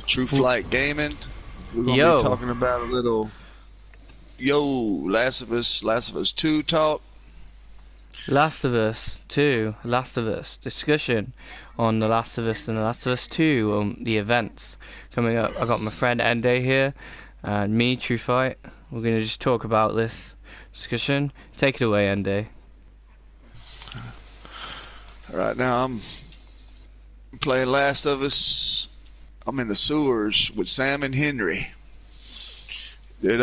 True Flight Gaming. We're gonna be Yo, talking about a little Last of Us 2 talk. Last of Us 2, Last of Us discussion on The Last of Us and The Last of Us 2, the events coming up. I got my friend Ende here and me, True Fight. We're going to just talk about this discussion. Take it away, Ende. Right now I'm playing Last of Us. I'm in the sewers with Sam and Henry. Did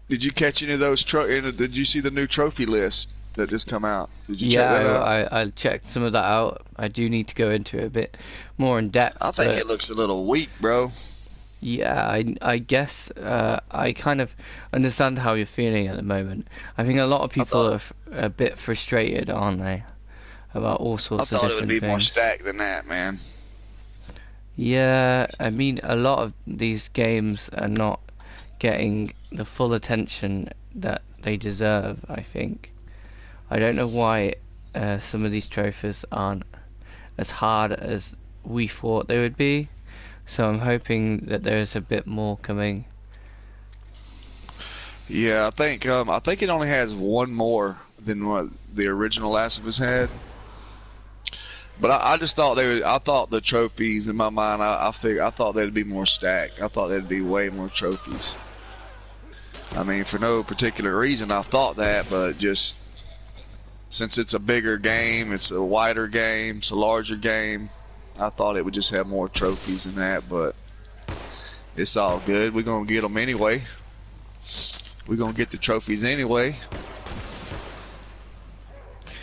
did you catch any of those did you see the new trophy list that just come out? Did you check Yeah, that out? I checked some of that out. I do need to go into it a bit more in I depth, think but it looks a little weak, bro. yeah, I guess I kind of understand how you're feeling at the moment. I think a lot of I people are thought a bit frustrated, aren't they, about all I sorts of thought it would different be more things. stacked than that, man. Yeah, I mean, a lot of these games are not getting the full attention that they deserve, I think. I don't know why some of these trophies aren't as hard as we thought they would be, so I'm hoping that there's a bit more coming. Yeah, I think it only has one more than what the original Last of Us had. But I just thought I thought the trophies in my mind. I thought they'd be more stacked. I thought there'd be way more trophies. I mean, for no particular reason, I thought that, but just since it's a bigger game, it's a wider game, it's a larger game. I thought it would just have more trophies than that, but it's all good. We're gonna get them anyway. We're gonna get the trophies anyway.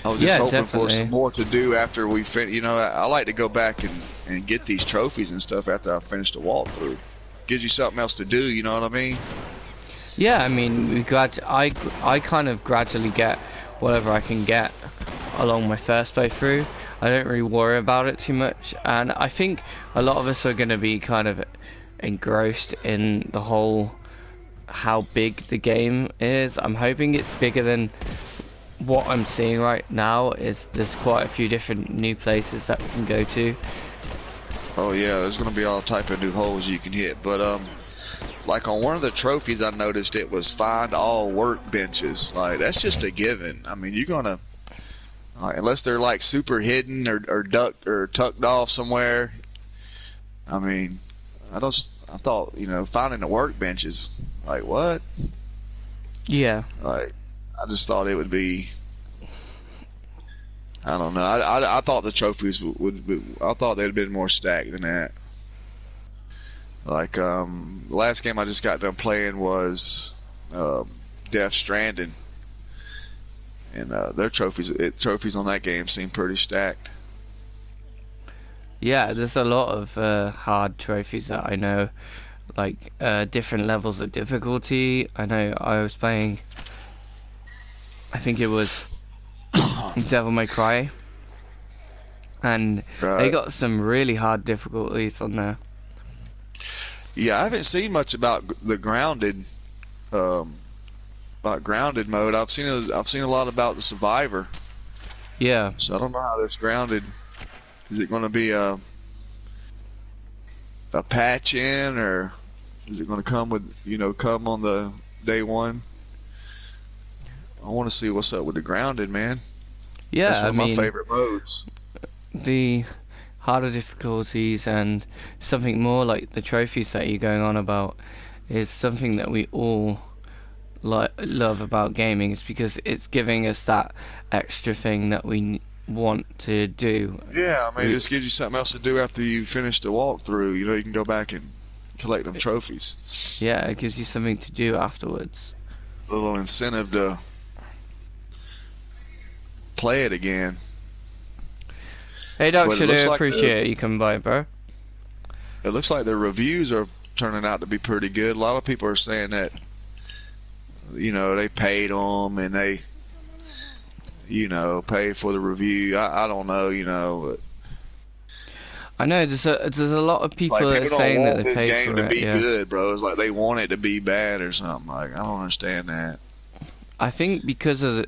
I was just Yeah, hoping for definitely. some more to do after we finish. You know, I like to go back and get these trophies and stuff after I finish the walkthrough. Gives you something else to do. You know what I mean? Yeah, I mean, I kind of gradually get whatever I can get along my first playthrough. I don't really worry about it too much, and I think a lot of us are going to be kind of engrossed in the whole how big the game is. I'm hoping it's bigger than what I'm seeing right now. Is there's quite a few different new places that we can go to. Oh yeah, there's gonna be all type of new holes you can hit. But like on one of the trophies, I noticed it was find all workbenches. Like that's just a given. I mean, you're gonna unless they're like super hidden or ducked or tucked off somewhere. I mean, I thought finding the workbenches. Like what? Yeah. Like I just thought it would be. I don't know. I thought the trophies would be, I thought they'd have been more stacked than that. Like the last game I just got done playing was Death Stranding, and their trophies on that game seem pretty stacked. Yeah, there's a lot of hard trophies that I know, like different levels of difficulty. I know I was playing, I think it was Devil May Cry, and they Right. got some really hard difficulties on there. Yeah, I haven't seen much um, about grounded mode. I've seen a lot about the Survivor. Yeah, So I don't know how this grounded. Is it going to be a patch in, or is it going to come with come on the day one? I want to see what's up with the grounded, man. That's yeah. one I of my mean, favorite modes. the harder difficulties and something more like the trophies that you're going on about is something that we all love about gaming. Is because it's giving us that extra thing that we want to do. Yeah, I mean, it We, just gives you something else to do after you finish the walkthrough. You can go back and collect them trophies. yeah, it gives you something to do afterwards. A little incentive to play it again. Hey, Doc, But should I appreciate you coming by, bro? it looks like the reviews are turning out to be pretty good. A lot of people are saying that they paid them and they pay for the review. I don't know, but I know there's a lot of like people that are people don't saying that want they this paid game for to it. be Yeah, good, bro. It's like they want it to be bad or something. Like I don't understand that. I think because of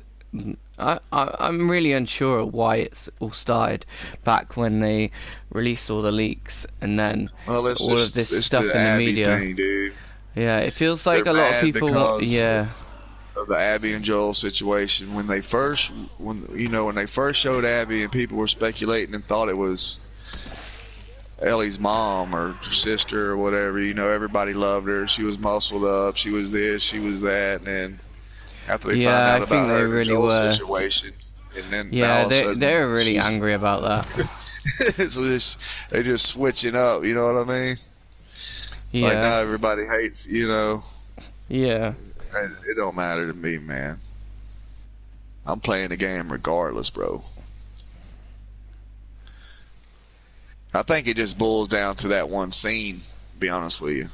I'm really unsure why it's all started back when they released all the leaks and then Well, all of this it's stuff the in the Abby media. thing, dude. Yeah, it feels They're like a lot of mad people. because Yeah, of the Abby and Joel situation. When they first showed Abby and people were speculating and thought it was Ellie's mom or sister or whatever, everybody loved her. She was muscled up. She was this. She was that. And then after they find yeah, out I think about they her and really Joel were. situation, and then now Yeah, all of a they sudden were really angry about that. they're just switching up. You know what I mean? Like Yeah, now everybody hates. yeah, It don't matter to me, man. I'm playing the game regardless, bro. I think it just boils down to that one scene, to be honest with you.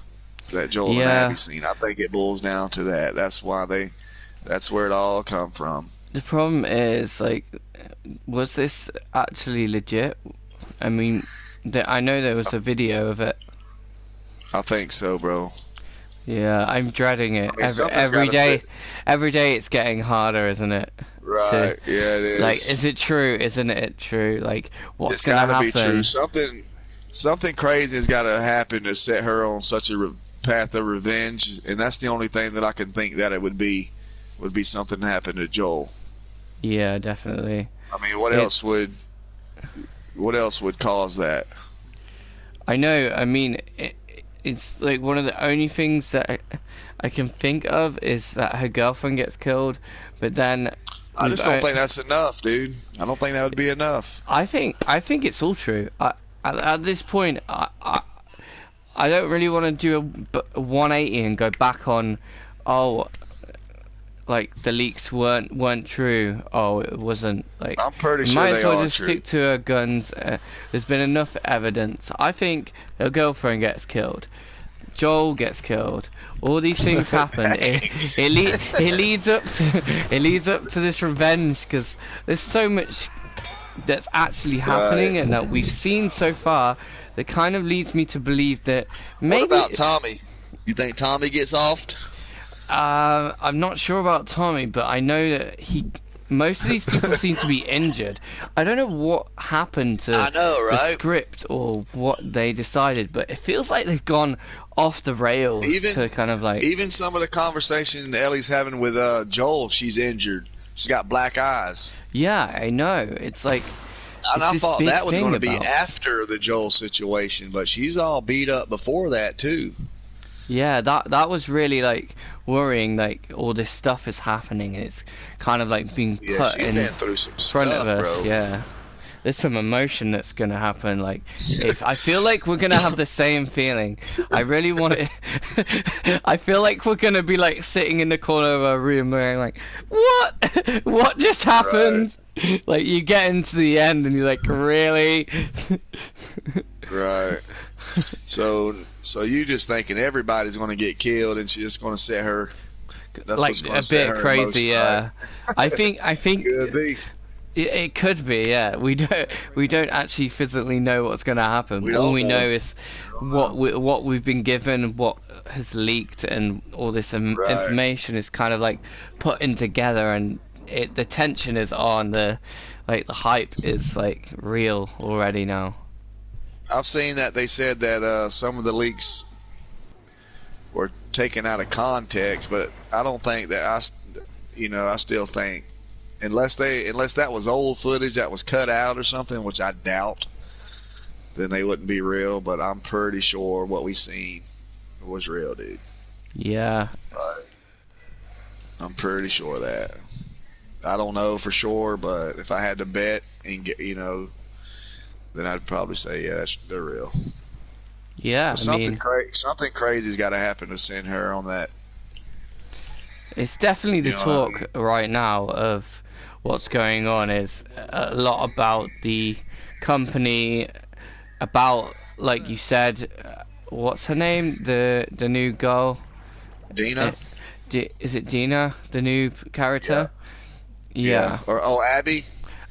That Joel and yeah. Abby scene. I think it boils down to that. That's where it all come from. The problem is, like, was this actually legit? I mean, I know there was a video of it. I think so, bro. Yeah, I'm dreading it. I mean, Every day, every day it's getting harder, isn't it? Right, yeah, it is. Like, is it true? Isn't it true? Like, what's It's gonna gotta happen? be true. Something crazy has got to happen to set her on such a path of revenge, and that's the only thing that I can think that it would be something that happened to Joel. Yeah, definitely. I mean, what else would cause that? I know. I mean, it's like one of the only things that I can think of is that her girlfriend gets killed, but then I just don't think that's enough, dude. I don't think that would be enough. I think it's all true. At this point, I don't really want to do a 180 and go back on, oh, like the leaks weren't true. Oh, it wasn't. Like, I'm pretty sure might they as well are just true. stick to her guns. There's been enough evidence. I think her girlfriend gets killed. Joel gets killed. All these things happen. It leads up to this revenge because there's so much that's actually happening Right. and that we've seen so far that kind of leads me to believe that maybe. What about Tommy? You think Tommy gets offed? I'm not sure about Tommy, but I know that most of these people seem to be injured. I don't know what happened to the script or what they decided, but it feels like they've gone off the rails to kind of like. Even some of the conversation Ellie's having with Joel, she's injured. She's got black eyes. Yeah, I know. It's like. And I thought that was going to be about. after the Joel situation, but she's all beat up before that too. Yeah, that was really like worrying. Like all this stuff is happening, and it's kind of like being put in through some front stuff, of us. bro. Yeah, there's some emotion that's gonna happen. Like, if I feel like we're gonna have the same feeling. I really want it. I feel like we're gonna be like sitting in the corner of our room, going like, "What? What just happened?" Right. Like you get into the end, and you're like, "Really?" Right. So you just thinking everybody's going to get killed, and she's just going to set her. That's like what's going a to set bit her crazy, yeah. Right? I think Could be. It could be, yeah. We don't actually physically know what's going to happen. All we know is what we've been given, what has leaked, and all this information is kind of like put in together, and the tension is on. The hype is like real already now. I've seen that they said that some of the leaks were taken out of context, but I don't think that I still think unless that was old footage that was cut out or something, which I doubt, then they wouldn't be real. But I'm pretty sure what we seen was real, dude. Yeah. I'm pretty sure of that. I don't know for sure, but if I had to bet and get, then I'd probably say, yeah, they're real. Yeah, something crazy's got to happen to send her on that. It's definitely the talk right now of what's going on is a lot about the company, about, like you said, what's her name? The new girl? Dina? Is it Dina, the new character? Yeah. Or Abby?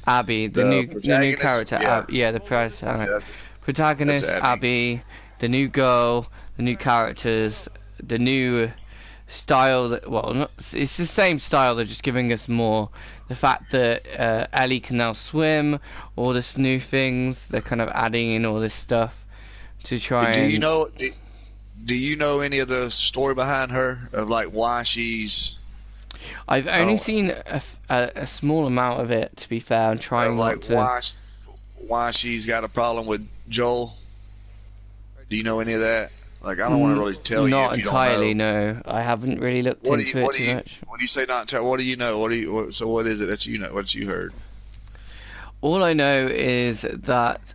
Abby, the new character. Yeah, the protagonist, that's Abby, the new girl, the new characters, the new style that, well, not, it's the same style. They're just giving us more. The fact that Ellie can now swim, all this new things. They're kind of adding in all this stuff to try Do you and. know? Do you know any of the story behind her of like why she's I've I only don't seen a small amount of it. To be fair, I'm of trying not like to. why she's got a problem with Joel? Do you know any of that? Like I don't want to N really tell you Not if you don't entirely. know. No, I haven't really looked into it What do too you much. when you say not tell? What do you know? What do you so what is it that you know? What you heard? All I know is that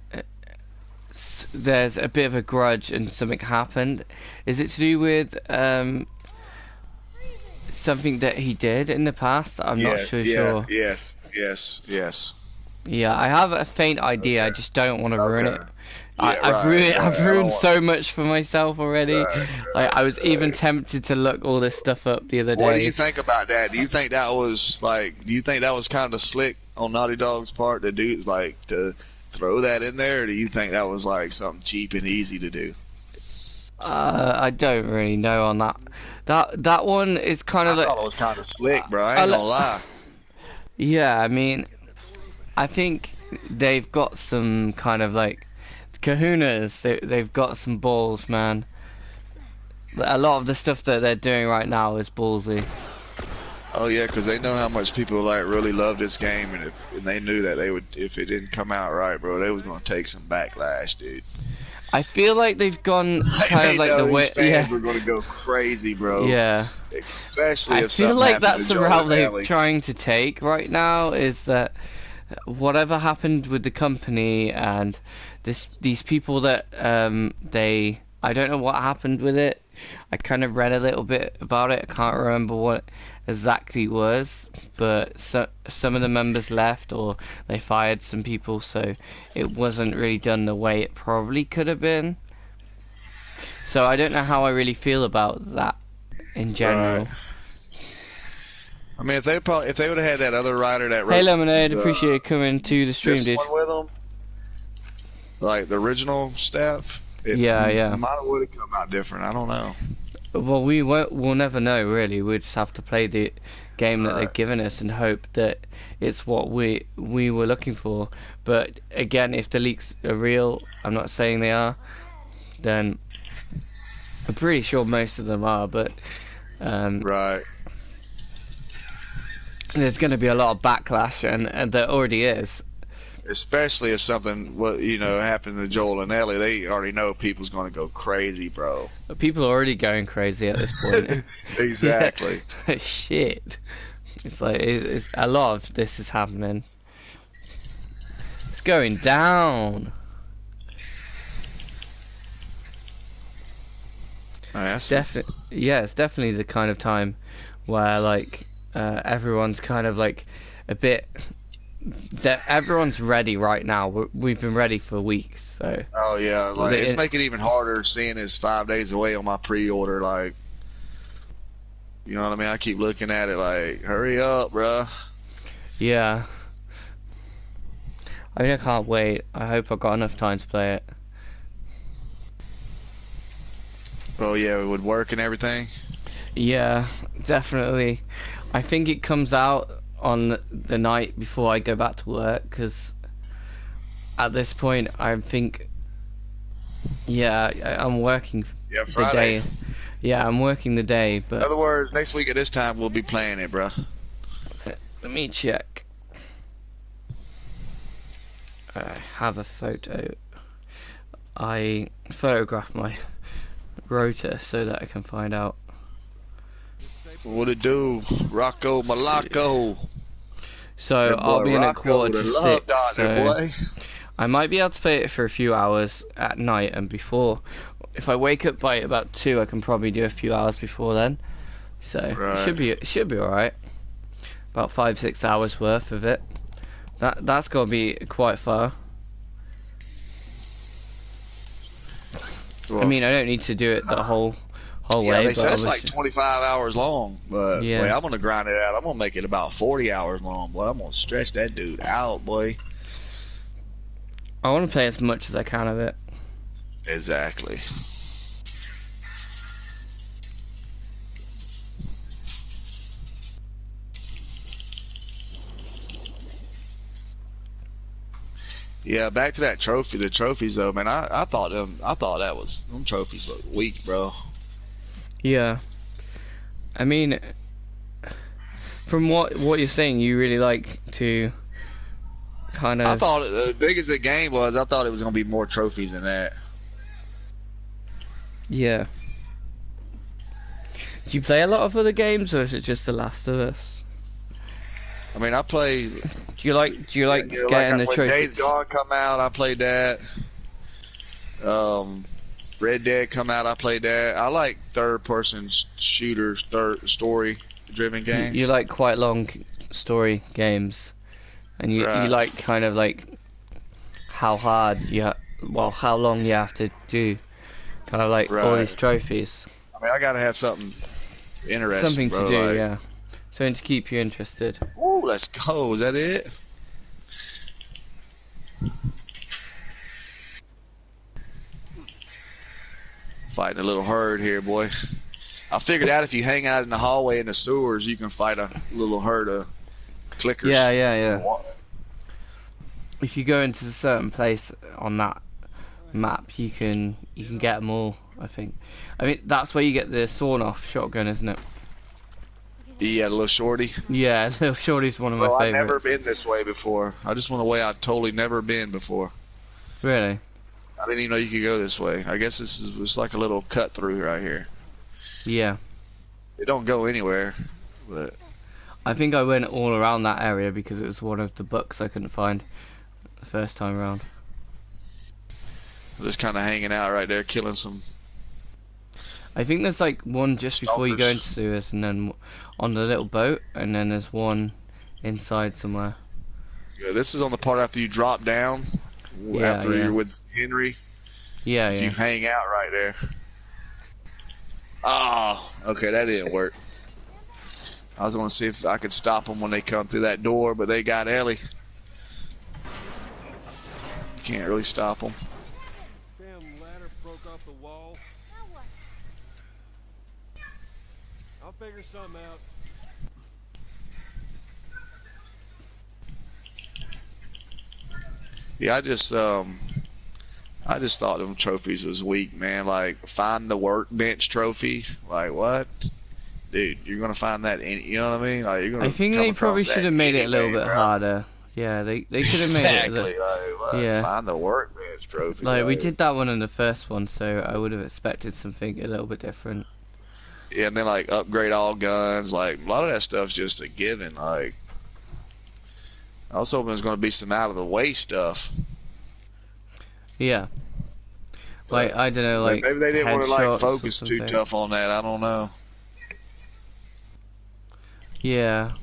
there's a bit of a grudge and something happened. Is it to do with something that he did in the past? I'm not sure. Yes. Yeah, I have a faint idea. I Okay, just don't want to ruin okay. it. Yeah, I've right, ruined right. I've I don't ruined want. so much for myself already. Right, Like I was even right. tempted to look all this stuff up the other What do you day. think about that? Do you think that was like? Do you think that was kind of slick on Naughty Dog's part to do, like to throw that in there? Or do you think that was like something cheap and easy to do? I don't really know on that. That one is kind I of like, thought it was kind of slick, bro. I I ain't le- gonna lie. yeah. I mean, I think they've got some kind of like kahunas. They've got some balls, man. A lot of the stuff that they're doing right now is ballsy. Oh yeah, because they know how much people like really love this game, and they knew that they would if it didn't come out right, bro, they was gonna take some backlash, dude. I feel like they've gone Like, kind of they like know the way, these fans yeah, were gonna go crazy, bro. yeah. Especially I if feel something like happened that's to the Joel route and they're Ellie. trying to take right now. Is that whatever happened with the company and these people that I don't know what happened with it. I kind of read a little bit about it. I can't remember what exactly was, but some of the members left or they fired some people, so it wasn't really done the way it probably could have been. So I don't know how I really feel about that in Right. general. I mean, if they would have had that other writer that Hey wrote Lemonade, the appreciate you coming to the stream, this dude. one with them, like the original staff, it Yeah, yeah. might have would have come out different. I don't know. Well, we'll never know really. We just have to play the game that Right. they've given us and hope that it's what we were looking for. But again, if the leaks are real, I'm not saying they are, then I'm pretty sure most of them are. But Right. there's going to be a lot of backlash, and there already is. Especially if something happened to Joel and Ellie, they already know people's going to go crazy, bro. People are already going crazy at this point. Exactly. Yeah. Shit. It's like it's, a lot of this is happening. It's going down. Definitely, yeah, it's definitely the kind of time where like everyone's kind of like a bit. That everyone's ready right now. We've been ready for weeks, so. Oh yeah, like it's It- making it even harder seeing it's 5 days away on my pre-order. Like, you know what I mean? I keep looking at it like, hurry up, bruh. Yeah. I mean, I can't wait. I hope I've got enough time to play it. Oh yeah, it would work and everything. Yeah, definitely. I think it comes out on the night before I go back to work, because at this point I think, yeah, I'm working Yeah, the Friday. day. Yeah, I'm working the day, In but other words, next week at this time we'll be playing it, bruh. let me check. I have a photo. I photographed my rotor so that I can find out. What it do, Rocco Malaco? So That I'll boy be in at Rocco, 1:45. the love doctor, So boy. I might be able to play it for a few hours at night and before. If I wake up by about 2, I can probably do a few hours before then. So Right. it should be all right. About 5-6 hours worth of it. That's gonna be quite far. Well, I mean, I don't need to do it the whole yeah, way, they but said it's like obviously- 25 hours long, but Yeah. boy, I'm gonna grind it out. I'm gonna make it about 40 hours long, boy. I'm gonna stretch that dude out, boy. I want to play as much as I can of it. Exactly. Yeah, back to that trophy. The trophies though, man. I thought them trophies look weak, bro. Yeah. I mean, from what you're saying, you really like to kind I of. thought as big as the game was, I thought it was gonna be more trophies than that. Yeah. Do you play a lot of other games, or is it just The Last of Us? I mean, I play. Do you like Like getting the when Days trophies? Gone come out, I played that. Red Dead come out, I played that. I like third-person shooters, story-driven You games. like quite long story games, and you Right. like kind of like how hard well, how long you have to do, kind of like all Right. these trophies. I mean, I gotta have something interesting, Something to bro. do, Like, yeah. Something to keep you interested. ooh, let's go. Is that it? Fighting a little herd here, boy. I figured out if you hang out in the hallway in the sewers, you can fight a little herd of clickers. Yeah. If you go into a certain place on that map, you can get them all. I think. I mean, that's where you get the sawn-off shotgun, isn't it? Yeah, a little shorty. Yeah, Little Shorty's one of my Well, I've favorites. never been this way before. I just went a way I've totally never been before. Really? I didn't even know you could go this way. I guess this is it's like a little cut through right here. Yeah. It don't go anywhere, but I think I went all around that area because it was one of the books I couldn't find the first time around. I'm just kind of hanging out right there, killing some. I think there's like one just before you go Stalkers. into Suez, and then on the little boat, and then there's one inside somewhere. Yeah, this is on the part after you drop down, Yeah, after yeah. you're with Henry. Yeah, If yeah. you hang out right there. Oh, okay, that didn't work. I was going to see if I could stop them when they come through that door, but they got Ellie. Can't really stop them. Damn ladder broke off the wall. I'll figure something out. Yeah, I just thought them trophies was weak, man. Like, find the workbench trophy. Like, what? Dude, you're going to find that in, you know what I mean? Like, you're going I to think come they across probably that should have made it a little anyway, bit bro. harder. Yeah, they could have made it. Exactly. Like, what? Yeah. Find the workbench trophy. Like we did that one in the first one, so I would have expected something a little bit different. Yeah, and then, like, upgrade all guns. Like, a lot of that stuff's just a given. Like, I was hoping there's going to be some out-of-the-way stuff. Yeah. Like, I don't know, like maybe they didn't want to, like, headshots or focus too something. tough on that. I don't know. Yeah.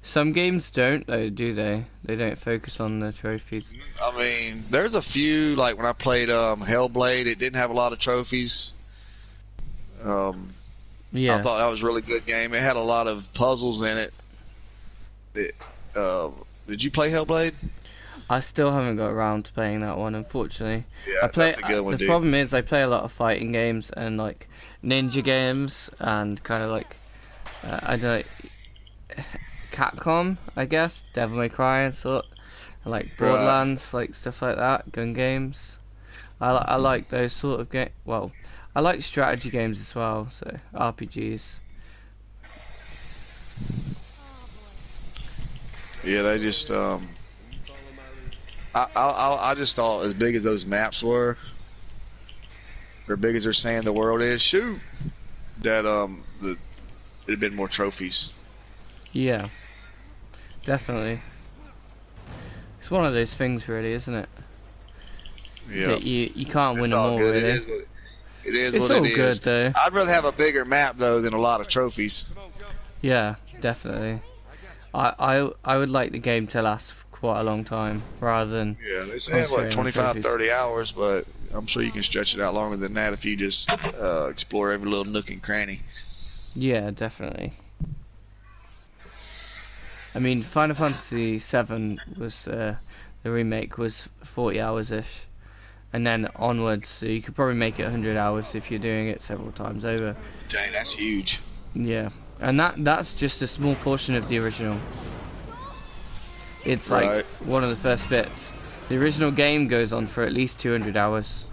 Some games don't though, do they? They don't focus on the trophies. I mean, there's a few, like when I played Hellblade, it didn't have a lot of trophies. I Yeah. thought that was a really good game. It had a lot of puzzles in it. Did you play Hellblade? I still haven't got around to playing that one, unfortunately. Yeah, that's a good one, the dude. problem is I play a lot of fighting games and like ninja games and kind of like I don't know, Capcom, I guess, Devil May Cry and sort, and like Borderlands, like stuff like that, gun games. I like those sort of game. Well, I like strategy games as well, so RPGs. Yeah, they just I just thought as big as those maps were, or big as they're saying the world is, shoot, that it'd have been more trophies. Yeah, definitely. It's one of those things, really, isn't it? Yeah, That you can't win it's them all all, good. really. It is It's what all it good is. though. I'd rather have a bigger map though than a lot of trophies. Yeah, definitely. I would like the game to last for quite a long time, rather than Yeah, they say what concentrating on 25, trophies. 30 hours, but I'm sure you can stretch it out longer than that if you just explore every little nook and cranny. Yeah, definitely. I mean, Final Fantasy VII was the remake was 40 hours ish, and then onwards, so you could probably make it 100 hours if you're doing it several times over. Dang, that's huge. Yeah, and that's just a small portion of the original. It's like Right. one of the first bits. The original game goes on for at least 200 hours.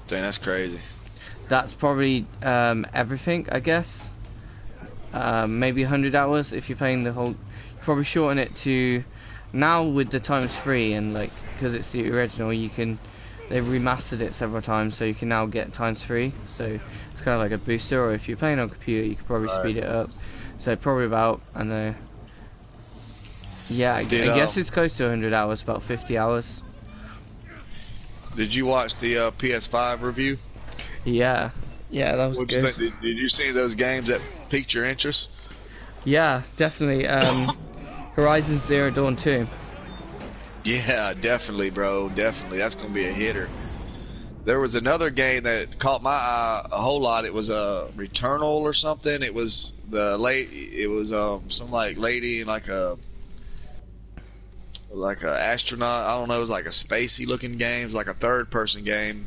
Dang, that's crazy. That's probably everything, I guess. Maybe 100 hours if you're playing the whole. You probably shorten it to now with the ×3 and like because it's the original, you can. They've remastered it several times, so you can now get ×3. So it's kind of like a booster. Or if you're playing on computer, you could probably speed it up. So probably about I don't know. Yeah, I guess it's close to 100 hours, about 50 hours. Did you watch the PS5 review? Yeah, that was What'd good. you think? Did you see those games that piqued your interest? Yeah, definitely. Horizon Zero Dawn 2. Yeah, definitely, bro. Definitely. That's going to be a hitter. There was another game that caught my eye a whole lot. It was a Returnal or something. It was some like lady in like a astronaut. I don't know. It was like a spacey looking game. It was like a third person game.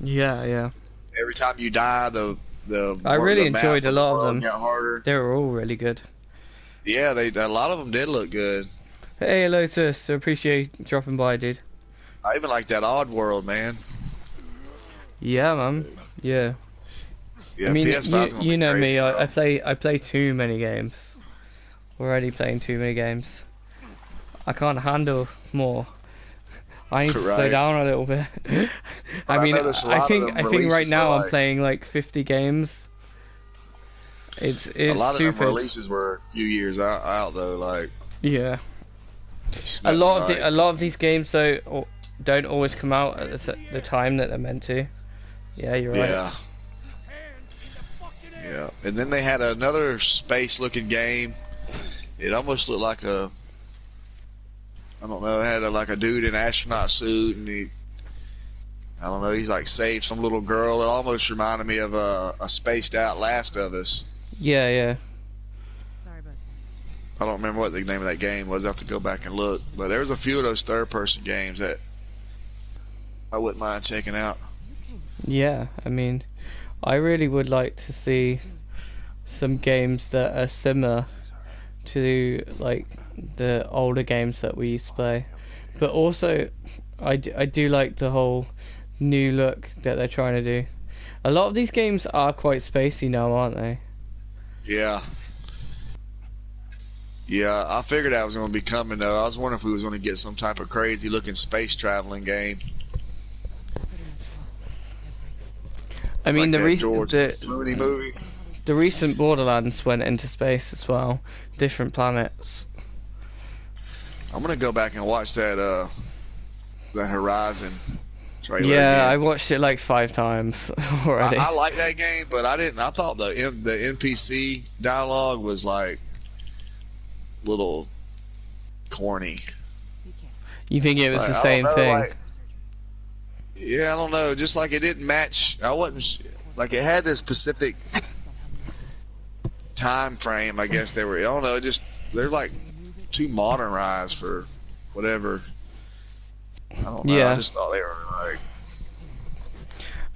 Yeah. Every time you die, I really enjoyed a lot of them. Got harder. They were all really good. Yeah, a lot of them did look good. Hey, Lotus, I appreciate you dropping by, dude. I even like that Odd World, man. Yeah, man. Yeah. Yeah, I mean, PS5's you know crazy, me. bro. I play too many games. Already playing too many games. I can't handle more. I need to slow down a little bit. I mean, I think right now I'm playing like 50 games. It's a lot stupid. of them releases were a few years out though. Like yeah, a lot of these games though don't always come out at the time that they're meant to. Yeah, you're right. Yeah, and then they had another space-looking game. It almost looked like I don't know. It had like a dude in an astronaut suit, and he's like saved some little girl. It almost reminded me of a spaced out Last of Us. Yeah. Sorry about I don't remember what the name of that game was. I have to go back and look. But there was a few of those third-person games that I wouldn't mind checking out. Yeah, I mean, I really would like to see some games that are similar to like the older games that we used to play, but also I do like the whole new look that they're trying to do. A lot of these games are quite spacey now, aren't they? Yeah, I figured that was going to be coming though. I was wondering if we was going to get some type of crazy looking space traveling game. I mean, like the Clooney movie. The recent Borderlands went into space as well, different planets. I'm gonna go back and watch that Horizon trailer. Yeah, again. I watched it like 5 times already. I like that game, but I didn't. I thought the NPC dialogue was like little corny. You think it was Like, the I same don't know, thing? like- yeah, I don't know. Just like it didn't match. I wasn't like it had this specific time frame. I guess they were. I don't know. They're like too modernized for whatever. I don't know. Yeah. I just thought they were like.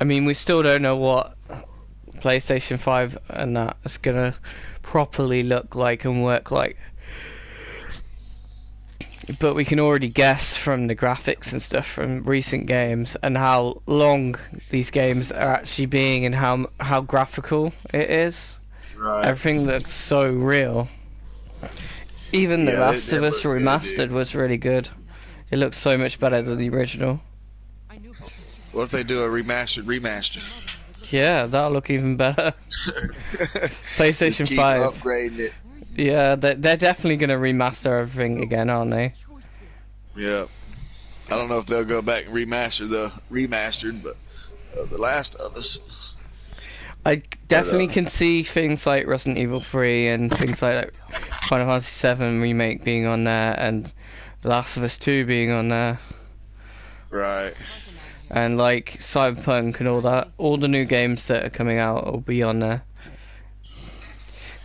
I mean, we still don't know what PlayStation 5 and that is gonna properly look like and work like. But we can already guess from the graphics and stuff from recent games and how long these games are actually being and how graphical it is. Right. Everything looks so real. Even The Yeah, Last it of Us looked good, Remastered dude. was really good. It looks so much better than the original. What if they do a remaster? Yeah, that'll look even better. PlayStation Just keep 5. upgrading it. Yeah, they're definitely going to remaster everything again, aren't they? Yeah. I don't know if they'll go back and remaster the remastered, but The Last of Us. I definitely can see things like Resident Evil 3 and things like Final Fantasy 7 Remake being on there and The Last of Us 2 being on there. Right. And like Cyberpunk and all that. All the new games that are coming out will be on there.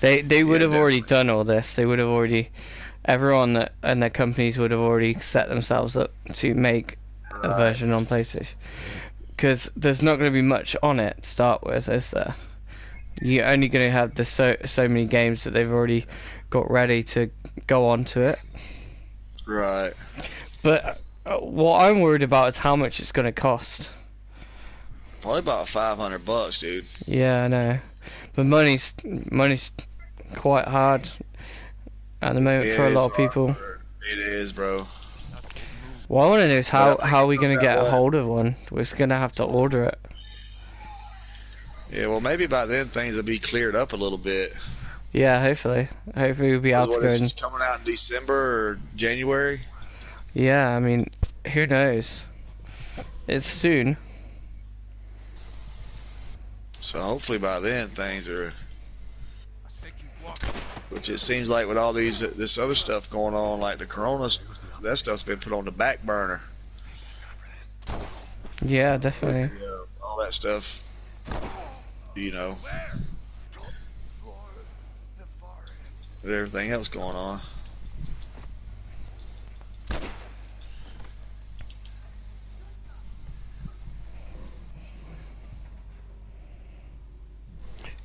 They would have already done all this. They would have already... Everyone that, and their companies would have already set themselves up to make a version on PlayStation. Because there's not going to be much on it to start with, is there? You're only going to have so many games that they've already got ready to go on to it. Right. But what I'm worried about is how much it's going to cost. Probably about $500, dude. Yeah, I know. But money's quite hard at the moment It for a lot is of hard people. It is, bro. What I want to know is But I how think are it we comes going to out get a what? hold of one? We're just going to have to order it. Yeah, well, maybe by then things will be cleared up a little bit. Yeah, hopefully. Hopefully we'll be able to What go is and... coming out in December or January? Yeah, I mean, who knows? It's soon. So hopefully by then things are. Which it seems like with all this other stuff going on, like the Corona, that stuff's been put on the back burner. Yeah, Like definitely. all that stuff, you know, with everything else going on.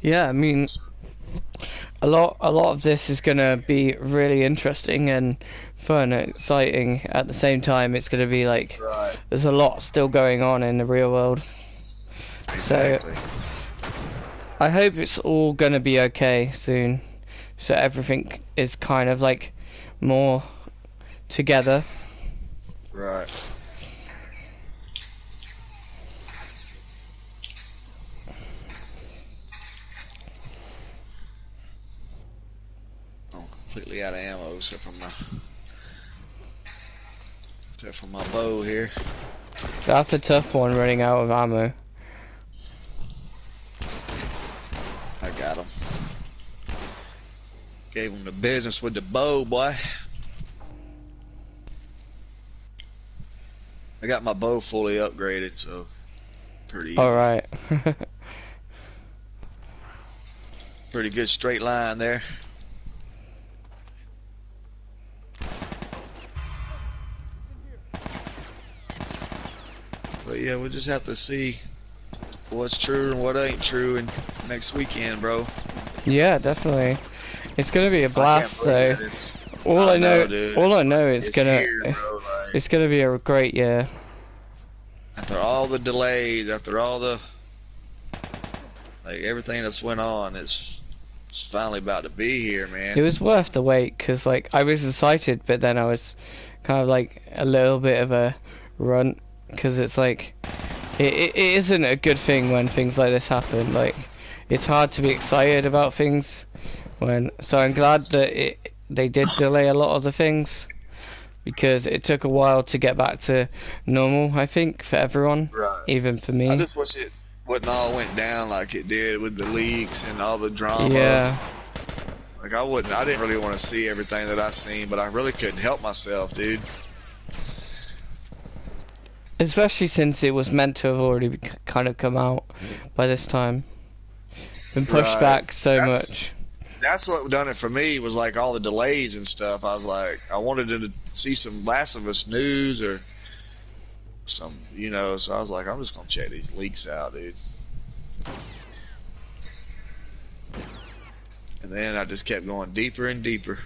Yeah, I mean, a lot of this is gonna be really interesting and fun and exciting at the same time. It's gonna be like Right. there's a lot still going on in the real world. Exactly. So I hope it's all gonna be okay soon. So everything is kind of like more together. Right. I'm completely out of ammo except for my bow here. That's a tough one, running out of ammo. I got him. Gave him the business with the bow, boy. I got my bow fully upgraded, so pretty easy. Alright. Pretty good straight line there. But yeah, we'll just have to see what's true and what ain't true in next weekend, bro. Yeah, definitely. It's gonna be a blast, though. All I know, dude, all I know is it's here, bro, it's gonna be a great year. after all the delays, after all the everything that's went on, it's finally about to be here, man. It was worth the wait, cause like I was excited, but then I was kind of like a little bit of a runt, cause it's like it isn't a good thing when things like this happen. Like it's hard to be excited about things when. So I'm glad that they did delay a lot of the things, because it took a while to get back to normal, I think, for everyone, Right. even for me. I just wish it wouldn't all went down like it did with the leaks and all the drama. Yeah. Like I didn't really want to see everything that I seen, but I really couldn't help myself, dude. Especially since it was meant to have already kind of come out by this time. Been pushed Right. back so much. That's what done it for me, was like all the delays and stuff. I was like, I wanted to see some Last of Us news or some, you know, so I was like, I'm just gonna check these leaks out, dude. And then I just kept going deeper and deeper.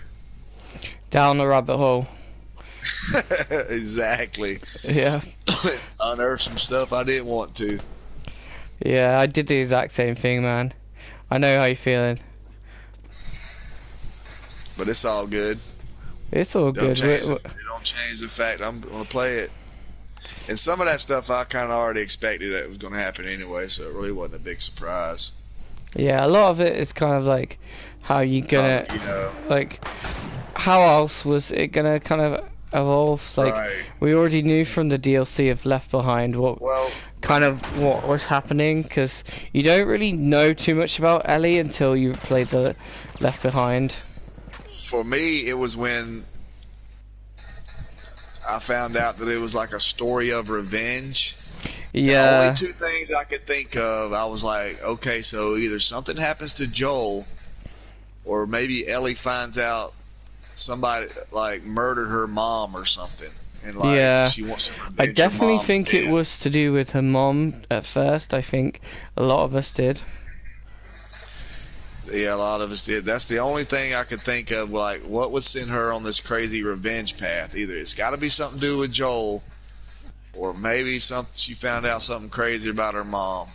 Down the rabbit hole. Exactly. Yeah. Unearthed some stuff I didn't want to. Yeah, I did the exact same thing, man. I know how you're feeling. But it's all good. It's all good. It don't change the fact I'm gonna play it. And some of that stuff I kind of already expected that was gonna happen anyway, so it really wasn't a big surprise. Yeah, a lot of it is kind of like how you gonna, You know, like, how else was it gonna kind of evolve? Like, right. we already knew from the DLC of Left Behind what was happening, because you don't really know too much about Ellie until you played the Left Behind. For me, it was when I found out that it was like a story of revenge. Yeah. Only two things I could think of. I was like, okay, so either something happens to Joel, or maybe Ellie finds out somebody like murdered her mom or something, and like Yeah. she wants to revenge I her definitely mom's think it death. was to do with her mom at first. I think a lot of us did. Yeah, a lot of us did. That's the only thing I could think of. Like, what would send her on this crazy revenge path? Either it's got to be something to do with Joel, or maybe something she found out something crazy about her mom.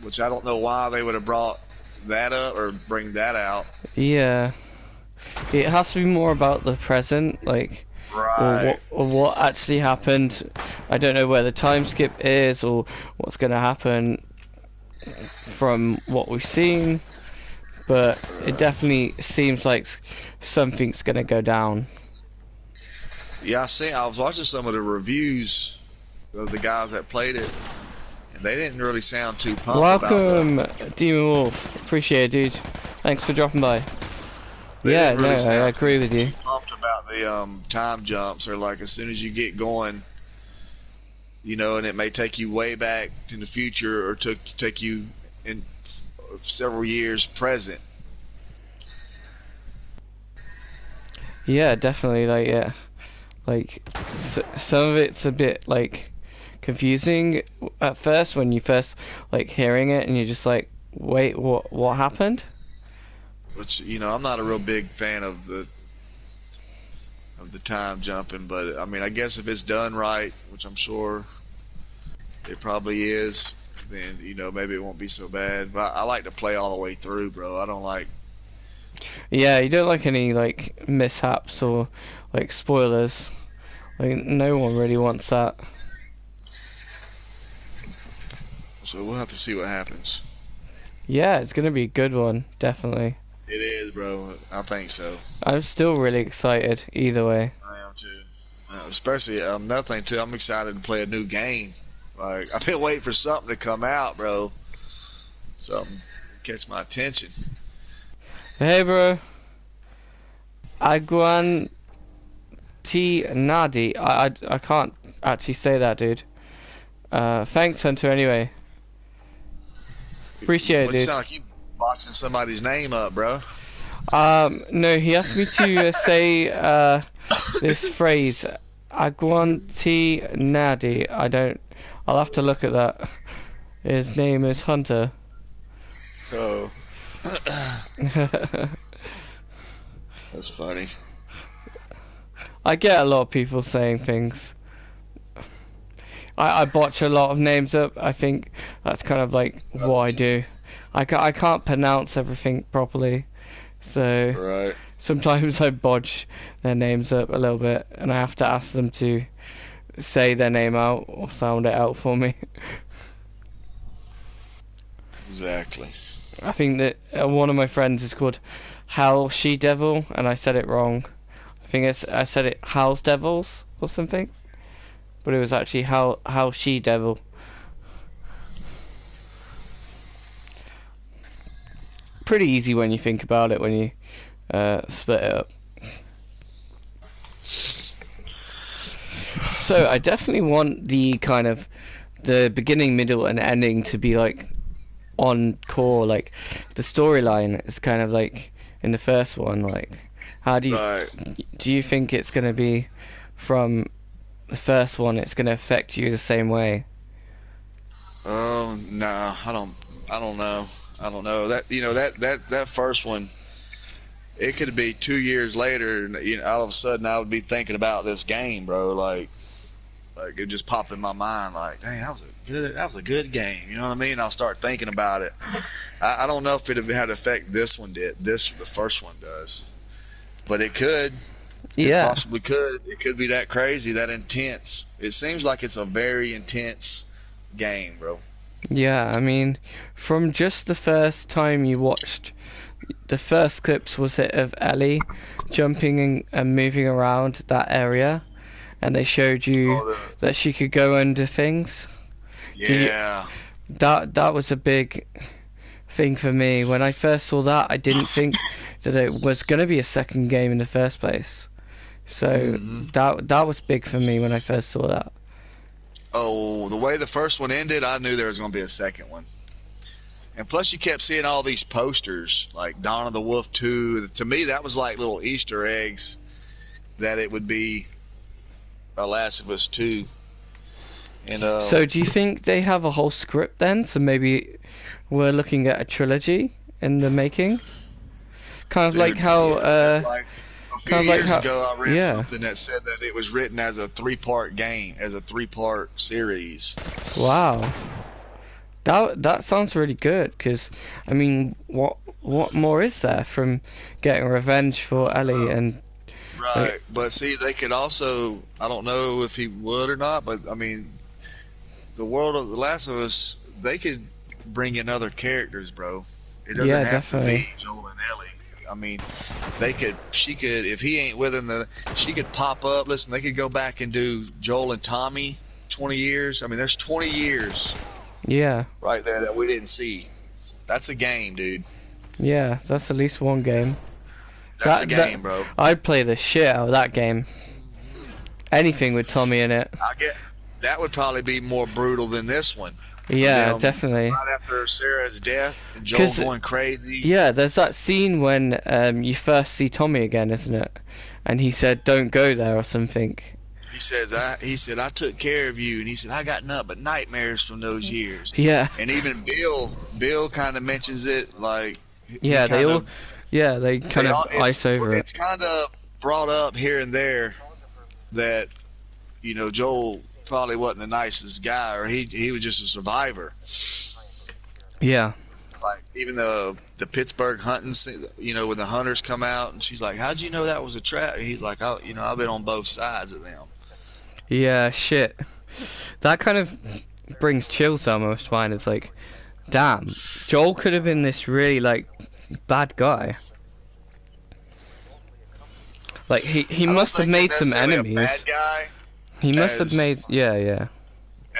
Which I don't know why they would have brought that up or bring that out. Yeah. It has to be more about the present, like, Right. or what actually happened. I don't know where the time skip is or what's going to happen from what we've seen, but it definitely seems like something's going to go down. Yeah, I was watching some of the reviews of the guys that played it, and they didn't really sound too pumped Welcome, about Demon Wolf. Appreciate it, dude. Thanks for dropping by. They Yeah, didn't really no, I sound agree with you. too pumped about the time jumps, or like as soon as you get going, you know, and it may take you way back in the future or take you in several years present. Yeah, definitely. Like, yeah, like some of it's a bit like confusing at first when you first like hearing it, and you're just like, wait, what happened? Which, you know, I'm not a real big fan of the time jumping, but I mean, I guess if it's done right, which I'm sure it probably is, then, you know, maybe it won't be so bad. But I like to play all the way through, bro. I don't like. Yeah, you don't like any like mishaps or like spoilers. Like no one really wants that. So we'll have to see what happens. Yeah, it's gonna be a good one, definitely. It is, bro. I think so. I'm still really excited either way. I am too. Especially another thing too. I'm excited to play a new game. Like, I've been waiting for something to come out, bro. Something to catch my attention. Hey, bro. Aguan T Nadi. I can't actually say that, dude. Thanks, Hunter. Anyway, appreciate it, But you dude. sound like you boxing somebody's name up, bro. No, he asked me to say this phrase, Aguanti Nadi. I'll have to look at that. His name is Hunter. So that's funny. I get a lot of people saying things. I botch a lot of names up. I think that's kind of like what I do. I can't pronounce everything properly, so Right. sometimes I bodge their names up a little bit, and I have to ask them to say their name out or sound it out for me. Exactly. I think that one of my friends is called Hal She Devil, and I said it wrong. I said it Hal's Devils or something, but it was actually Hal She Devil. Pretty easy when you think about it when you split it up. So I definitely want the kind of the beginning, middle, and ending to be like on core. Like the storyline is kind of like in the first one. Like, how do you think it's gonna be from the first one? It's gonna affect you the same way. Oh no, I don't know. I don't know that. You know, that first one. It could be 2 years later, and you know, all of a sudden I would be thinking about this game, bro. Like it just pop in my mind. Like, dang, that was a good game. You know what I mean? I'll start thinking about it. I don't know if it had effect this one did. The first one does, but it could. Yeah. It possibly could. It could be that crazy, that intense. It seems like it's a very intense game, bro. Yeah, I mean, from just the first time you watched, the first clips was it of Ellie jumping and moving around that area, and they showed you that she could go under things. Yeah. That was a big thing for me. When I first saw that, I didn't think that it was gonna be a second game in the first place. So that was big for me when I first saw that. Oh, the way the first one ended, I knew there was going to be a second one. And plus, you kept seeing all these posters, like Dawn of the Wolf 2. To me, that was like little Easter eggs that it would be The Last of Us 2. And so do you think they have a whole script then? So maybe we're looking at a trilogy in the making. Kind of like Dude, how, yeah, like a few kind of like years how, ago, I read yeah. something that said that it was written as a three-part game, as a three-part series. Wow. That sounds really good. Cause I mean, what more is there from getting revenge for Ellie and like, Right, but see, they could also, I don't know if he would or not, but I mean, the world of The Last of Us, they could bring in other characters, bro. It doesn't yeah, have to definitely. be Joel and Ellie. I mean, she could, if he ain't within she could pop up. Listen, they could go back and do Joel and Tommy 20 years. I mean, there's 20 years Yeah, right there that we didn't see. That's a game, dude. yeah. That's at least one game. That's a That game, bro. I'd play the shit out of that game. Anything with Tommy in it. I get that would probably be more brutal than this one. Yeah, Them definitely. right after Sarah's death and Joel 'Cause going crazy. yeah, there's that scene when you first see Tommy again, isn't it? And he said, "Don't go there" or something. He said I took care of you, and he said I got nothing but nightmares from those years. Yeah, And even Bill kind of mentions it, like yeah. They kind all, of yeah, they kind of ice over it. it's kind of brought up here and there that Joel probably wasn't the nicest guy, or he was just a survivor. Yeah, Like even the Pittsburgh hunting, when the hunters come out, and she's like, "How'd you know that was a trap?" And he's like, I've been on both sides of them." yeah. Shit. That kind of brings chills to my spine. It's like, damn, Joel could have been this really like bad guy. Like he I don't must have think he's made some necessarily enemies. a bad guy He must have as made, yeah.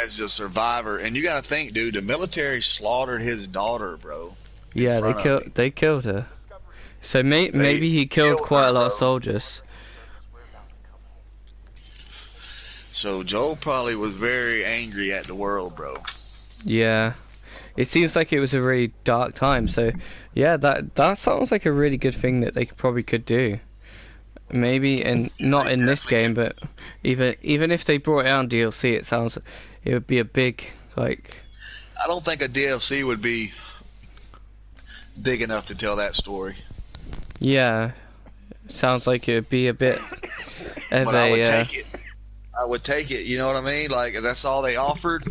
as a survivor, and you got to think, dude, the military slaughtered his daughter, bro. Yeah, front of me. they killed her. So maybe he killed killed quite her, a lot of bro. soldiers. So Joel probably was very angry at the world, bro. Yeah. It seems like it was a really dark time, so yeah, that sounds like a really good thing that they probably could do. Maybe and not They in this definitely game, but even if they brought it out on DLC, it would be a big like I don't think a DLC would be big enough to tell that story. yeah. Sounds like it would be a bit of But I would a take it. I would take it. You know what I mean? Like if that's all they offered.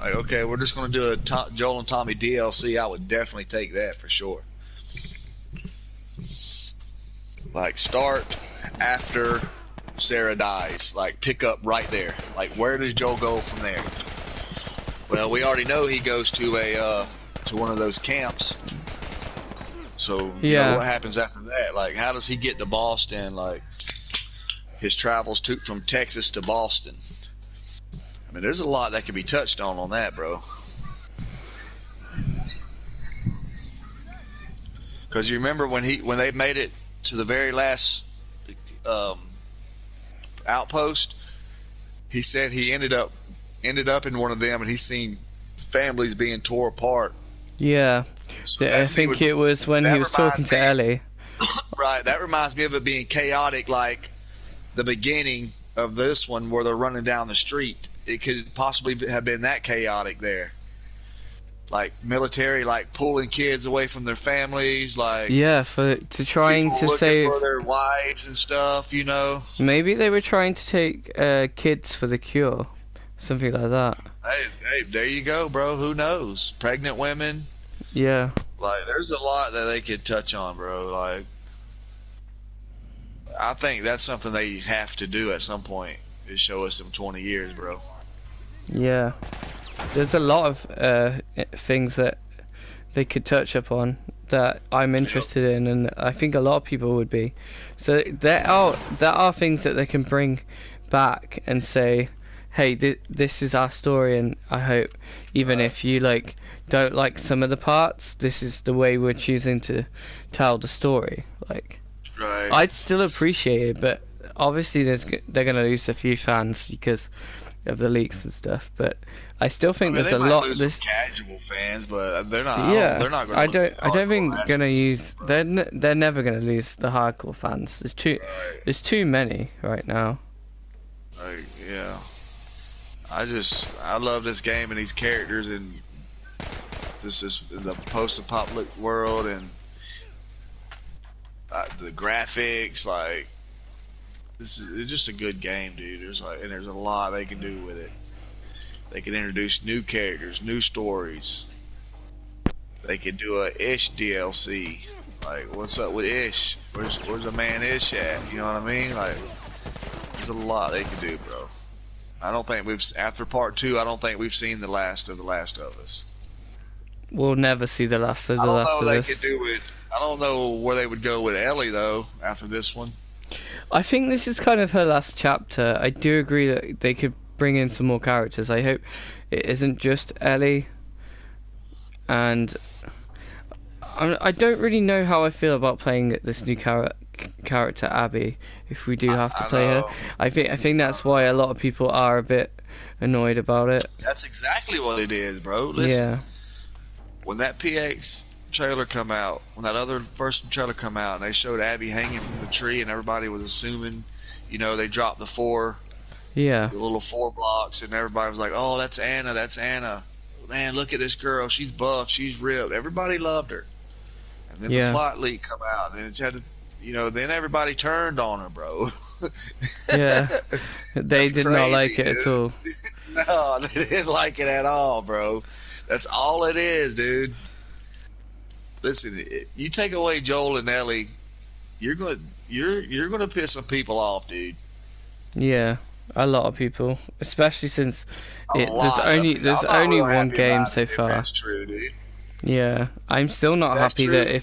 Like okay, we're just going to do a Joel and Tommy DLC. I would definitely take that for sure. Like start after Sarah dies. Like pick up right there. Like where does Joel go from there? Well, we already know he goes to to one of those camps. So Yeah. what happens after that? Like how does he get to Boston? Like his travels from Texas to Boston. I mean, there's a lot that can be touched on that, bro. Because you remember when they made it to the very last outpost, he said he ended up in one of them, and he's seen families being tore apart. yeah. So I that scene think it was when that he was talking reminds to me- Ellie. Right, that reminds me of it being chaotic, like the beginning of this one where they're running down the street. It could possibly have been that chaotic there. Like military, like pulling kids away from their families, like Yeah, to trying people to looking save. for their wives and stuff, you know. Maybe they were trying to take kids for the cure, something like that. Hey, there you go, bro. Who knows? Pregnant women, Yeah, like there's a lot that they could touch on, bro. Like I think that's something they have to do at some point is show us some 20 years, bro. yeah. There's a lot of things that they could touch upon that I'm interested in, and I think a lot of people would be. So there are things that they can bring back and say, hey, this is our story, and I hope even if you like don't like some of the parts, this is the way we're choosing to tell the story. Like, Right. I'd still appreciate it, but obviously they're gonna lose a few fans because of the leaks and stuff. But I still think I mean, there's they a might lot. lose This some casual fans, but they're not. yeah, They're not going. I don't think gonna use. Bro. They're never gonna lose the hardcore fans. Right. There's too many right now. Like, yeah. I love this game and these characters, and This is the post-apocalyptic world, and the graphics, like it's just a good game, dude. There's a lot they can do with it. They can introduce new characters, new stories. They can do a Ish DLC. Like, what's up with Ish? Where's the man Ish at? You know what I mean? Like, there's a lot they can do, bro. I don't think after part 2, I don't think we've seen the last of Us. We'll never see the last of the Last of Us. I don't know where they would go with Ellie though after this one. I think this is kind of her last chapter. I do agree that they could bring in some more characters. I hope it isn't just Ellie. And I don't really know how I feel about playing this new character Abby. If we do have to play her, I think that's why a lot of people are a bit annoyed about it. That's exactly what it is, bro. Listen, yeah. When that PX trailer come out, when that other first trailer come out, and they showed Abby hanging from the tree, and everybody was assuming, they dropped the little 4 blocks, and everybody was like, "Oh, that's Anna, that's Anna." Man, look at this girl. She's buff. She's ripped. Everybody loved her. And then the plot leak come out, and it had to, then everybody turned on her, bro. Yeah, they did not like it at all. No, they didn't like it at all, bro. That's all it is, dude. Listen, you take away Joel and Ellie, you're gonna piss some people off, dude. Yeah, a lot of people, especially since there's only one game so far. That's true, dude. Yeah, I'm still not happy that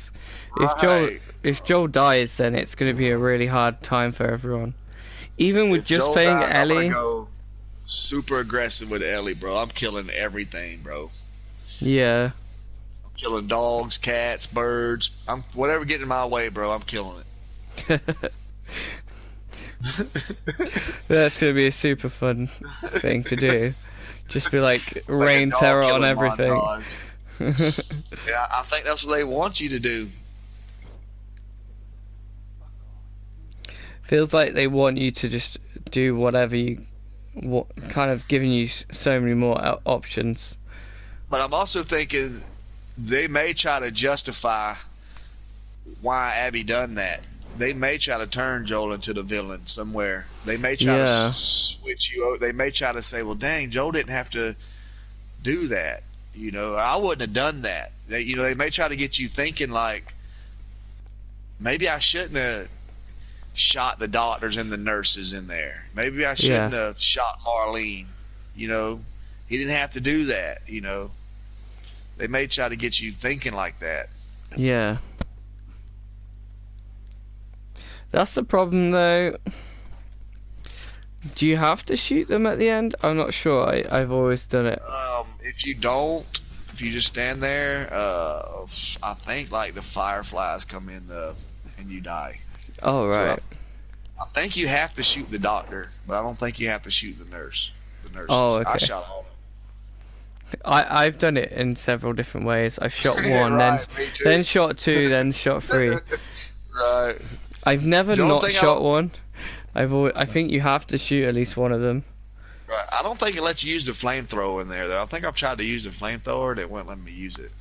if Joel dies, then it's gonna be a really hard time for everyone. Even with just playing Ellie. I'm gonna go super aggressive with Ellie, bro. I'm killing everything, bro. Yeah. I'm killing dogs, cats, birds. Whatever getting in my way, bro. I'm killing it. That's gonna be a super fun thing to do. Just be like rain terror on everything. Yeah, I think that's what they want you to do. Feels like they want you to just do whatever kind of giving you so many more options. But I'm also thinking they may try to justify why Abby done that. They may try to turn Joel into the villain somewhere. They may try to switch you over. They may try to say, well, dang, Joel didn't have to do that. I wouldn't have done that. They may try to get you thinking like, maybe I shouldn't have shot the doctors and the nurses in there. Maybe I shouldn't have shot Marlene. He didn't have to do that. They may try to get you thinking like that. Yeah. That's the problem, though. Do you have to shoot them at the end? I'm not sure. I've always done it. If you just stand there, I think like the fireflies come in and you die. Oh, right. So I think you have to shoot the doctor, but I don't think you have to shoot the nurse. The nurses. Oh, okay. I shot all of them. I've done it in several different ways. I've shot one, right, then shot 2, then shot 3. Right. I've never not shot one. I think you have to shoot at least one of them. Right. I don't think it lets you use the flamethrower in there though. I think I've tried to use the flamethrower and it won't let me use it.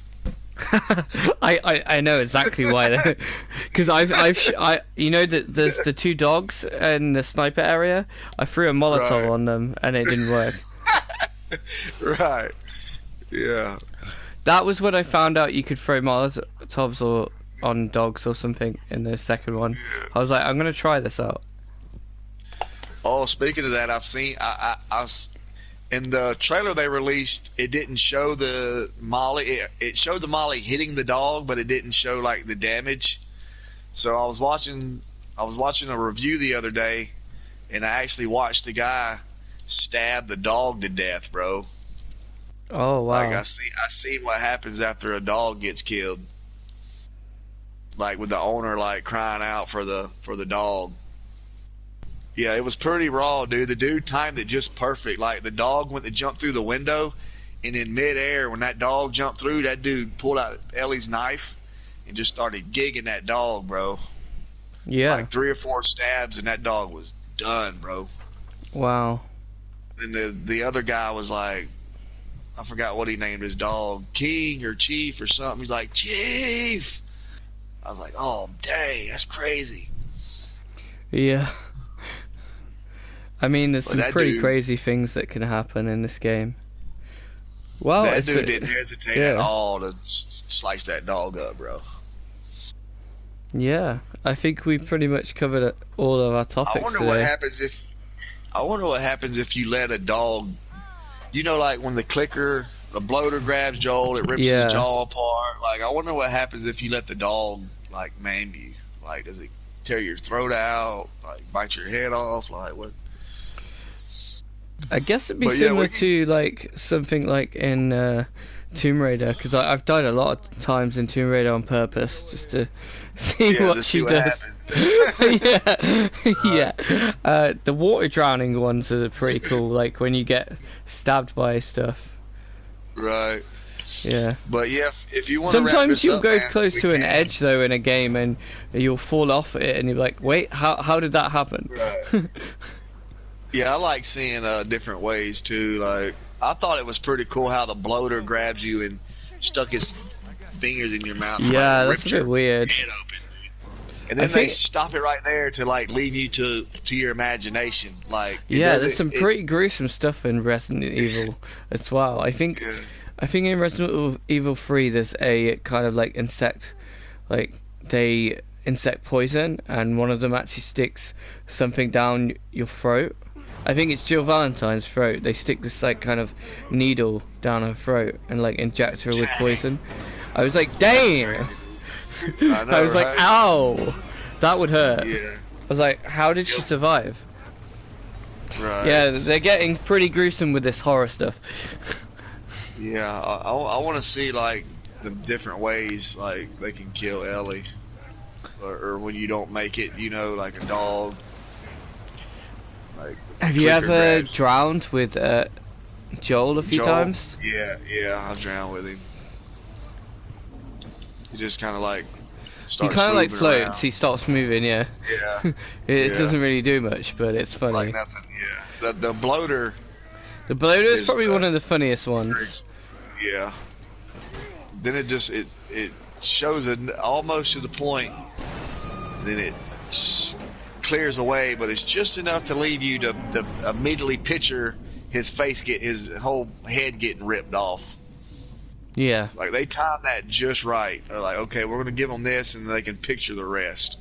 I know exactly why. Because there's the 2 dogs in the sniper area. I threw a Molotov on them and it didn't work. Right. Yeah. That was when I found out you could throw Molotovs on dogs or something in the second one. I was like, I'm gonna try this out. Oh, speaking of that, I've seen in the trailer they released. It didn't show the Molly. It showed the Molly hitting the dog, but it didn't show like the damage. So I was watching a review the other day, and I actually watched the guy stab the dog to death, bro. Oh wow! Like I seen what happens after a dog gets killed. Like with the owner like crying out for the dog. Yeah, it was pretty raw, dude. The dude timed it just perfect. Like the dog went to jump through the window, and in midair when that dog jumped through, that dude pulled out Ellie's knife and just started gigging that dog, bro. Yeah. Like 3 or 4 stabs, and that dog was done, bro. Wow. And the other guy was like, I forgot what he named his dog, King or Chief or something. He's like, Chief. I was like, oh dang, that's crazy. Yeah. I mean, there's But some pretty crazy things that can happen in this game. Well, that dude didn't hesitate at all to slice that dog up, bro. Yeah, I think we pretty much covered all of our topics I wonder today. what happens if you let a dog, like when the bloater grabs Joel, it rips his jaw apart. Like, I wonder what happens if you let the dog, like, maim you. Like, does it tear your throat out? Like, bite your head off? Like, what? I guess it'd be similar to, like, something like in Tomb Raider, because I've died a lot of times in Tomb Raider on purpose, just to see what she does. Yeah. The water drowning ones are pretty cool, like when you get stabbed by stuff. Right. Yeah. But yeah, if you want to sometimes you'll go close to an edge though in a game and you'll fall off it and you're like, wait, how did that happen? Right. Yeah, I like seeing different ways too. Like, I thought it was pretty cool how the bloater grabs you and stuck his fingers in your mouth. Yeah, like, that's a bit weird. Head open. And then they stop it right there to like leave you to your imagination. Like, there's some pretty gruesome stuff in Resident Evil as well. I think in Resident Evil 3 there's a kind of like insect poison, and one of them actually sticks something down your throat. I think it's Jill Valentine's throat. They stick this like kind of needle down her throat and like inject her with poison. I was like, dang! I was like, ow! That would hurt. Yeah. I was like, how did she survive? Right. Yeah, they're getting pretty gruesome with this horror stuff. Yeah, I want to see like the different ways like they can kill Ellie, or when you don't make it, like a dog. Like, have you ever drowned with Joel a few times? Yeah, I drowned with him. He just kind of like starts. He kind of like floats. Around. He stops moving. Yeah. Yeah. it doesn't really do much, but it's funny. Like nothing. Yeah. The bloater. The bloater is probably one of the funniest ones. Yeah. Then it shows it almost to the point. Then it clears away, but it's just enough to leave you to immediately picture his whole head getting ripped off. Yeah. Like, they timed that just right. They're like, okay, we're going to give them this, and they can picture the rest.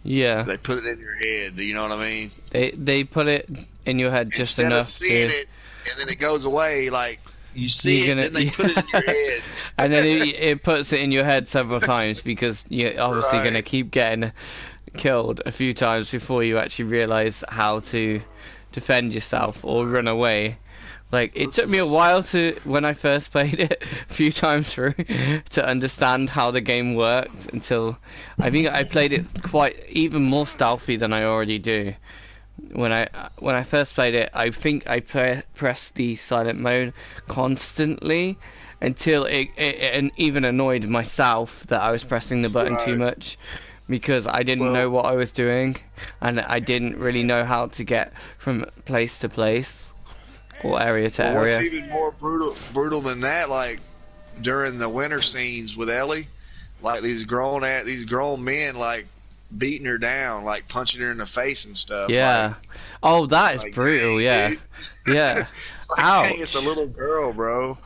Yeah. They put it in your head, you know what I mean? They put it in your head just enough of seeing it, and then it goes away, like, you see it, then they put it in your head. And then it puts it in your head several times, because you're obviously going to keep getting killed a few times before you actually realize how to defend yourself or run away. Like, it took me a while when I first played it, a few times through, to understand how the game worked, until I think I played it quite even more stealthy than I already do. When I first played it, I think I pressed the silent mode constantly until it even annoyed myself that I was pressing the button too much, because I didn't know what I was doing, and I didn't really know how to get from place to place. Or area to area. What's even more brutal than that, like during the winter scenes with Ellie, like these grown men like beating her down, like punching her in the face and stuff. Yeah. Like, that is brutal. Yeah. Dude. Yeah. It's like, dang, it's a little girl, bro.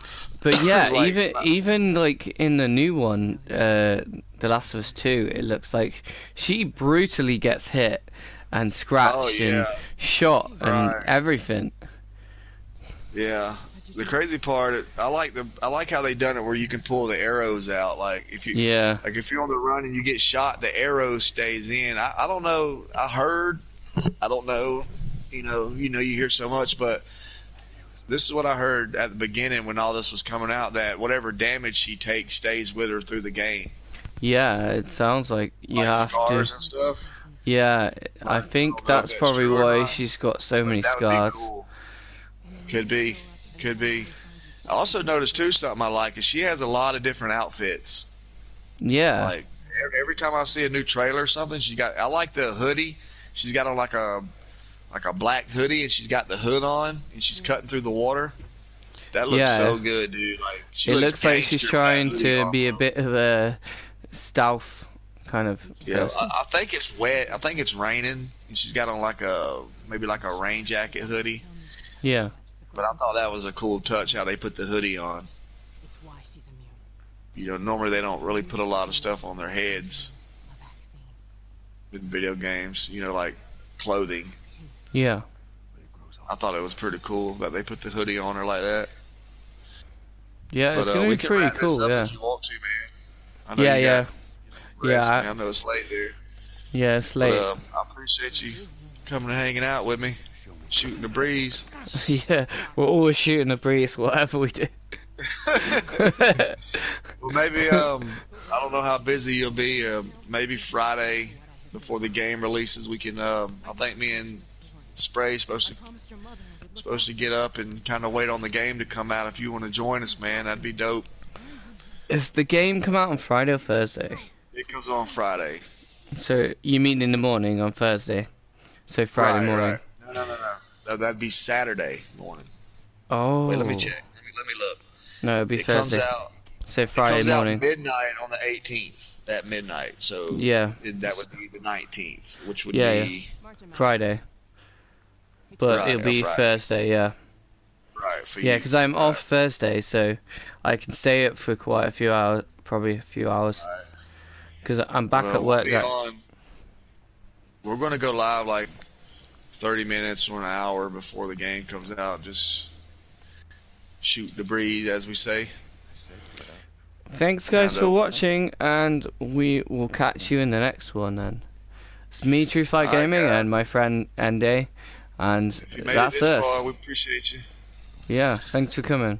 But yeah, like, even like in the new one, The Last of Us 2, it looks like she brutally gets hit and scratched and shot and everything. Yeah, the crazy part, I like how they done it where you can pull the arrows out. Like if you're on the run and you get shot, the arrow stays in. I don't know. I don't know. You hear so much, but this is what I heard at the beginning when all this was coming out, that whatever damage she takes stays with her through the game. Yeah, it sounds like you have scars to. And stuff. Yeah, I think that's probably why she's got so many scars. Cool. Could be. I also noticed too, something I like is she has a lot of different outfits. Yeah. Like every time I see a new trailer or something, I like the hoodie. She's got on like a like a black hoodie, and she's got the hood on, and she's cutting through the water. That looks Yeah. so good, dude. Like she It looks looks like she's gangster with that trying hoodie to on, be a bro. bit of a stealth kind of Yeah, person. I think it's wet. I think it's raining, and she's got on like maybe like a rain jacket hoodie. Yeah. But I thought that was a cool touch how they put the hoodie on. It's why she's immune. You know, normally they don't really put a lot of stuff on their heads A vaccine. in video games. You know, like clothing. Yeah. I thought it was pretty cool that they put the hoodie on her like that. Yeah, it's But gonna we be can pretty wrap this cool, up yeah. if you want to, man. I know Yeah, you yeah. got some rest, Yeah, man. I know it's late there. Yeah, it's But late. I appreciate you coming and hanging out with me, shooting the breeze. Yeah, we're always shooting a breeze, whatever we do. Well, maybe I don't know how busy you'll be. Maybe Friday before the game releases, we can. I think me and Spray supposed to get up and kind of wait on the game to come out. If you want to join us, man, that'd be dope. Is the game come out on Friday or Thursday? It comes on Friday. So you mean in the morning on Thursday? So Friday morning. Right. No. No, that'd be Saturday morning. Oh. Wait, let me check. Let me look. No, it'll be It Thursday. comes out. So It Friday comes morning. out midnight on the 18th. At midnight, so Yeah. that would be the 19th, which would Yeah, be Friday. But Right, it'll be Friday. Thursday, yeah. right for Yeah, you. because I'm off Thursday, so I can stay up for quite a few hours, probably a few hours. Right. Because I'm back at work. We're going to go live like 30 minutes or an hour before the game comes out. Just shoot the breeze, as we say. Thanks guys Kinda. for watching, and we will catch you in the next one then. It's me, True Fight Alright, Gaming, and guys. my friend Ende, and If you made it that's this us. far, we appreciate you. Yeah, thanks for coming.